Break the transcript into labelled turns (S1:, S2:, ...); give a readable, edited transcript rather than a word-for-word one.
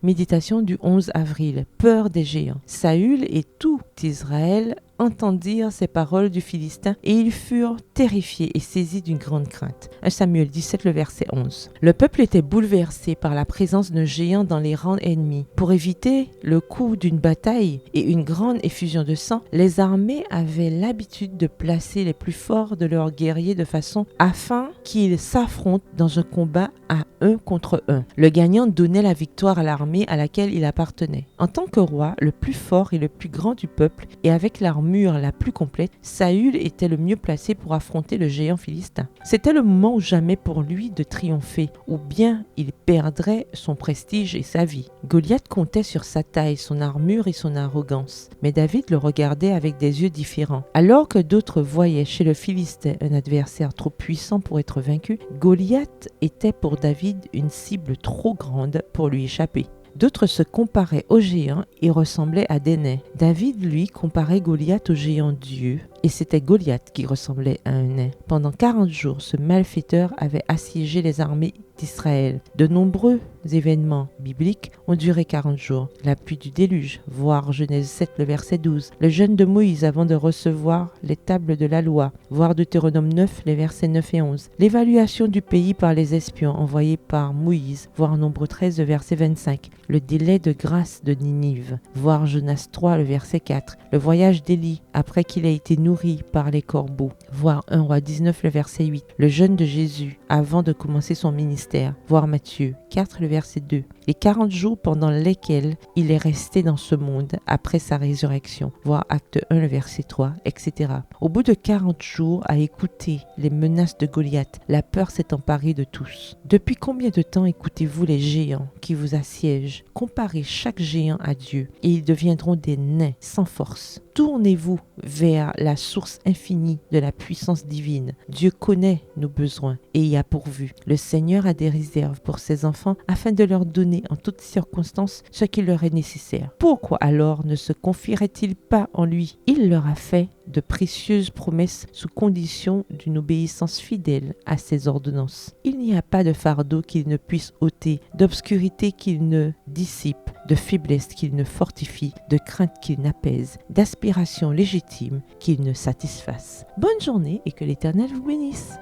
S1: Méditation du 11 avril. Peur des géants. Saül et tout Israël entendirent ces paroles du Philistin et ils furent terrifiés et saisis d'une grande crainte. 1 Samuel 17, le verset 11. Le peuple était bouleversé par la présence d'un géant dans les rangs ennemis. Pour éviter le coup d'une bataille et une grande effusion de sang, les armées avaient l'habitude de placer les plus forts de leurs guerriers de façon afin qu'ils s'affrontent dans un combat à 1 contre 1. Le gagnant donnait la victoire à l'armée à laquelle il appartenait. En tant que roi, le plus fort et le plus grand du peuple, et avec l'armure la plus complète, Saül était le mieux placé pour affronter le géant philistin. C'était le moment ou jamais pour lui de triompher, ou bien il perdrait son prestige et sa vie. Goliath comptait sur sa taille, son armure et son arrogance, mais David le regardait avec des yeux différents. Alors que d'autres voyaient chez le Philistin un adversaire trop puissant pour être vaincu, Goliath était pour David une cible trop grande pour lui échapper. D'autres se comparaient aux géants et ressemblaient à des nains. David, lui, comparait Goliath au géant Dieu, et c'était Goliath qui ressemblait à un nain. Pendant 40 jours, ce malfaiteur avait assiégé les armées d'Israël. De nombreux événements bibliques ont duré 40 jours. La pluie du déluge, voir Genèse 7, le verset 12. Le jeûne de Moïse avant de recevoir les tables de la loi, voir Deutéronome 9, les versets 9 et 11. L'évaluation du pays par les espions envoyés par Moïse, voir Nombre 13, le verset 25. Le délai de grâce de Ninive, voir Jonas 3, le verset 4. Le voyage d'Élie après qu'il ait été nourri par les corbeaux, voir 1 Roi 19, le verset 8. Le jeûne de Jésus avant de commencer son ministère, voir Matthieu 4, le verset 2. Les 40 jours pendant lesquels il est resté dans ce monde après sa résurrection, voir Acte 1, le verset 3, etc. Au bout de 40 jours à écouter les menaces de Goliath, la peur s'est emparée de tous. Depuis combien de temps écoutez-vous les géants qui vous assiègent? Comparez chaque géant à Dieu et ils deviendront des nains sans force. Tournez-vous vers la source infinie de la puissance divine. Dieu connaît nos besoins et y a pourvu. Le Seigneur a des réserves pour ses enfants afin de leur donner en toutes circonstances ce qui leur est nécessaire. Pourquoi alors ne se confierait-il pas en lui? Il leur a fait de précieuses promesses sous condition d'une obéissance fidèle à ses ordonnances. Il n'y a pas de fardeau qu'il ne puisse ôter, d'obscurité qu'il ne dissipe, de faiblesse qu'il ne fortifie, de crainte qu'il n'apaise, d'aspiration légitime qu'il ne satisfasse. Bonne journée et que l'Éternel vous bénisse.